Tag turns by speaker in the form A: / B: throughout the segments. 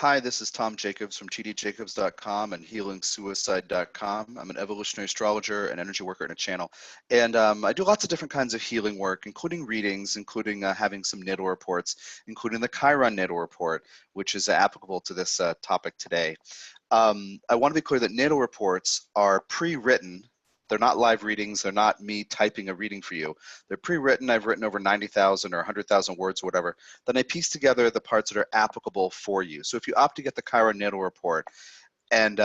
A: Hi, this is Tom Jacobs from tdjacobs.com and healingsuicide.com. I'm an evolutionary astrologer and energy worker in a channel. And I do lots of different kinds of healing work, including readings, including having some natal reports, including the Chiron Natal Report, which is applicable to this topic today. I want to be clear that natal reports are pre-written. They're not live readings. They're not me typing a reading for you. They're pre-written. I've written over 90,000 or 100,000 words or whatever. Then I piece together the parts that are applicable for you. So if you opt to get the Chiron Natal Report and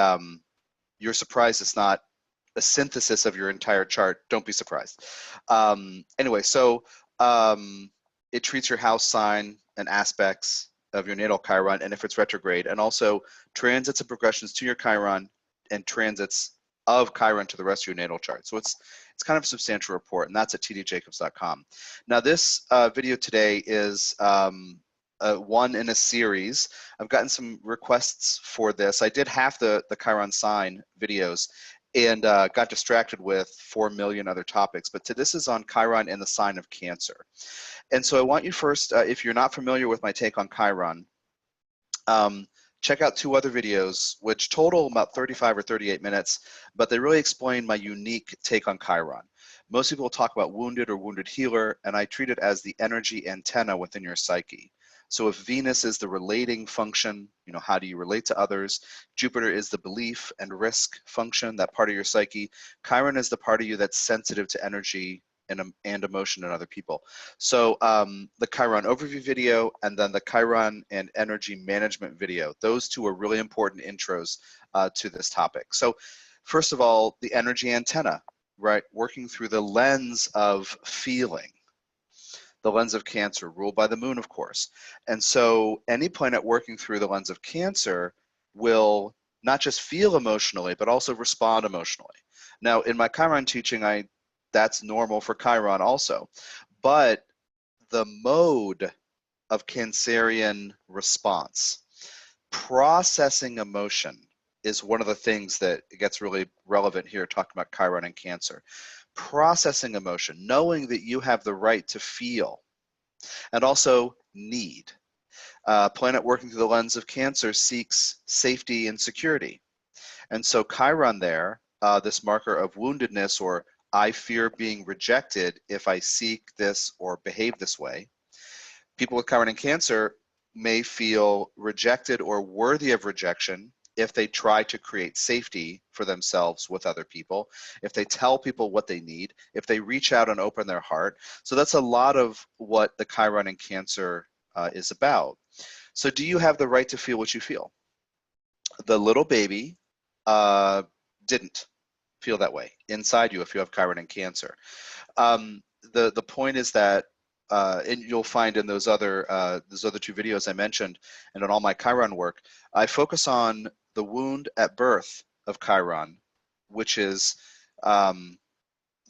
A: you're surprised it's not a synthesis of your entire chart, don't be surprised. Anyway, so it treats your house sign and aspects of your natal Chiron, and if it's retrograde, and also transits and progressions to your Chiron and transits of Chiron to the rest of your natal chart. So it's kind of a substantial report, and that's at tdjacobs.com. Now this video today is one in a series. I've gotten some requests for this. I did half the Chiron sign videos and got distracted with 4 million other topics, but this is on Chiron and the sign of Cancer. And so I want you first, if you're not familiar with my take on Chiron, check out 2 other videos, which total about 35 or 38 minutes, but they really explain my unique take on Chiron. Most people talk about wounded or wounded healer, and I treat it as the energy antenna within your psyche. So if Venus is the relating function, you know, how do you relate to others? Jupiter is the belief and risk function, that part of your psyche. Chiron is the part of you that's sensitive to energy and emotion in other people. So the Chiron overview video and then the Chiron and energy management video, those 2 are really important intros to this topic. So first of all, the energy antenna, right? Working through the lens of feeling, the lens of Cancer, ruled by the moon, of course. And so any planet working through the lens of Cancer will not just feel emotionally, but also respond emotionally. Now, in my Chiron teaching, that's normal for Chiron also. But the mode of Cancerian response, processing emotion, is one of the things that gets really relevant here, talking about Chiron and Cancer. Processing emotion, knowing that you have the right to feel and also need. Planet working through the lens of Cancer seeks safety and security. And so Chiron there, this marker of woundedness, or I fear being rejected if I seek this or behave this way. People with Chiron and Cancer may feel rejected or worthy of rejection if they try to create safety for themselves with other people, if they tell people what they need, if they reach out and open their heart. So that's a lot of what the Chiron and Cancer is about. So do you have the right to feel what you feel? The little baby didn't feel that way inside you if you have Chiron and Cancer. The point is that, and you'll find in those other 2 videos I mentioned, and on all my Chiron work, I focus on the wound at birth of Chiron, which is the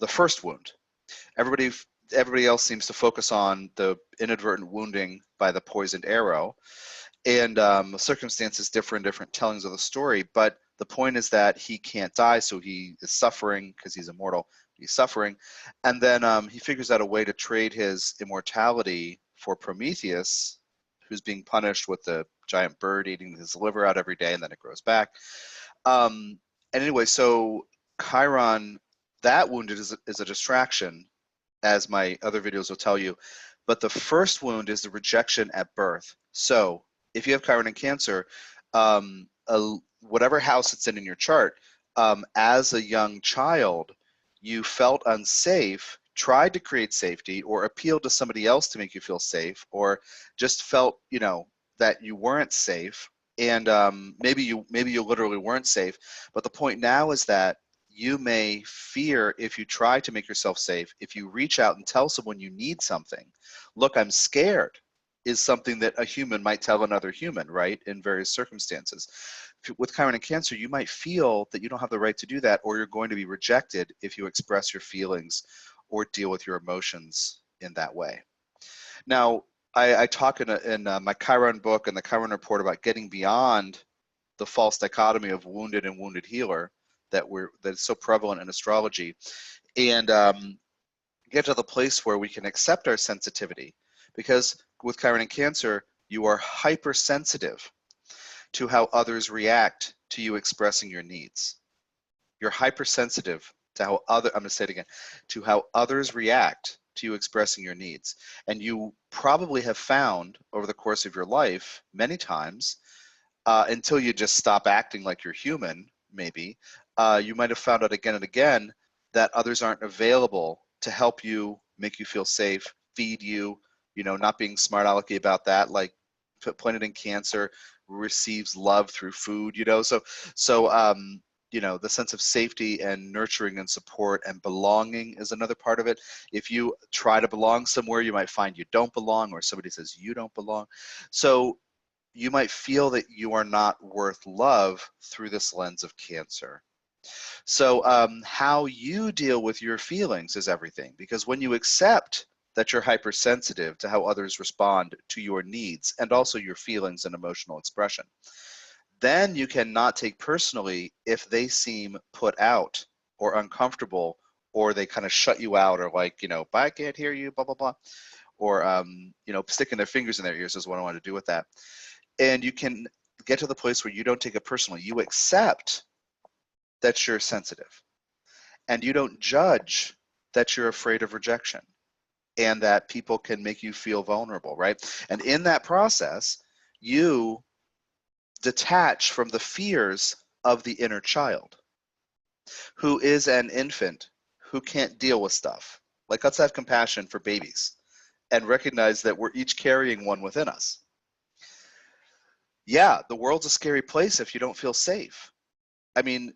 A: first wound. Everybody else seems to focus on the inadvertent wounding by the poisoned arrow, and the circumstances differ in different tellings of the story, but the point is that he can't die, so he is suffering because he's immortal. He's suffering, and then he figures out a way to trade his immortality for Prometheus, who's being punished with the giant bird eating his liver out every day, and then it grows back. And anyway, so Chiron, that wounded is a distraction, as my other videos will tell you, but the first wound is the rejection at birth. So if you have Chiron and Cancer, whatever house it's in your chart, as a young child, you felt unsafe, tried to create safety, or appealed to somebody else to make you feel safe, or just felt, you know, that you weren't safe, and maybe you literally weren't safe. But the point now is that you may fear, if you try to make yourself safe, if you reach out and tell someone you need something. Look, I'm scared is something that a human might tell another human, right, in various circumstances. With Chiron and Cancer, you might feel that you don't have the right to do that, or you're going to be rejected if you express your feelings or deal with your emotions in that way. Now, I talk in my Chiron book and the Chiron report about getting beyond the false dichotomy of wounded and wounded healer that is so prevalent in astrology, and get to the place where we can accept our sensitivity. Because with Chiron and Cancer, you are hypersensitive. to how others react to you expressing your needs. You're hypersensitive to how I'm going to say it again, to how others react to you expressing your needs. And you probably have found over the course of your life many times, until you just stop acting like you're human, maybe, you might have found out again and again that others aren't available to help you, make you feel safe, feed you, not being smart alecky about that, like planet in Cancer receives love through food, so the sense of safety and nurturing and support and belonging is another part of it. If you try to belong somewhere, you might find you don't belong, or somebody says you don't belong. So you might feel that you are not worth love through this lens of Cancer. So how you deal with your feelings is everything, because when you accept that you're hypersensitive to how others respond to your needs and also your feelings and emotional expression, then you cannot take personally if they seem put out or uncomfortable, or they kind of shut you out, or like, I can't hear you, blah, blah, blah. Or, sticking their fingers in their ears is what I want to do with that. And you can get to the place where you don't take it personally. You accept that you're sensitive, and you don't judge that you're afraid of rejection and that people can make you feel vulnerable, right? And in that process, you detach from the fears of the inner child, who is an infant who can't deal with stuff. Like, let's have compassion for babies and recognize that we're each carrying one within us. Yeah, the world's a scary place if you don't feel safe. I mean,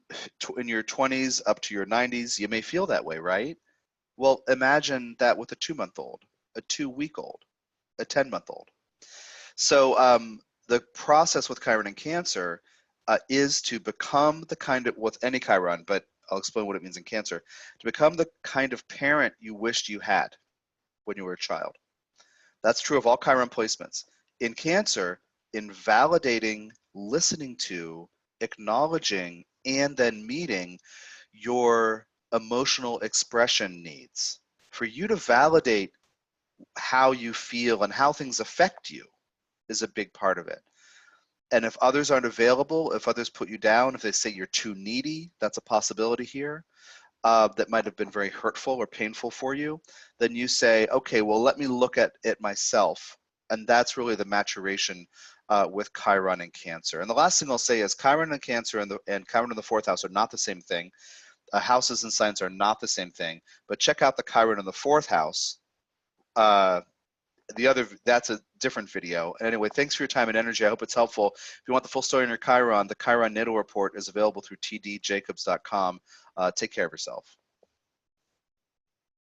A: in your 20s up to your 90s, you may feel that way, right? Well, imagine that with a 2-month-old, a 2-week-old, a 10-month-old. So the process with Chiron and Cancer is to become the kind of, with any Chiron, but I'll explain what it means in Cancer, to become the kind of parent you wished you had when you were a child. That's true of all Chiron placements. In Cancer, in validating, listening to, acknowledging, and then meeting your emotional expression needs. For you to validate how you feel and how things affect you is a big part of it. And if others aren't available, if others put you down, if they say you're too needy, that's a possibility here. That might have been very hurtful or painful for you, then you say, okay, well, let me look at it myself. And that's really the maturation with Chiron and Cancer. And the last thing I'll say is Chiron and Cancer and Chiron in the 4th house are not the same thing. Houses and signs are not the same thing. But check out the Chiron in the 4th house. That's a different video. Anyway, thanks for your time and energy. I hope it's helpful. If you want the full story on your Chiron, the Chiron Natal Report is available through tdjacobs.com. Take care of yourself.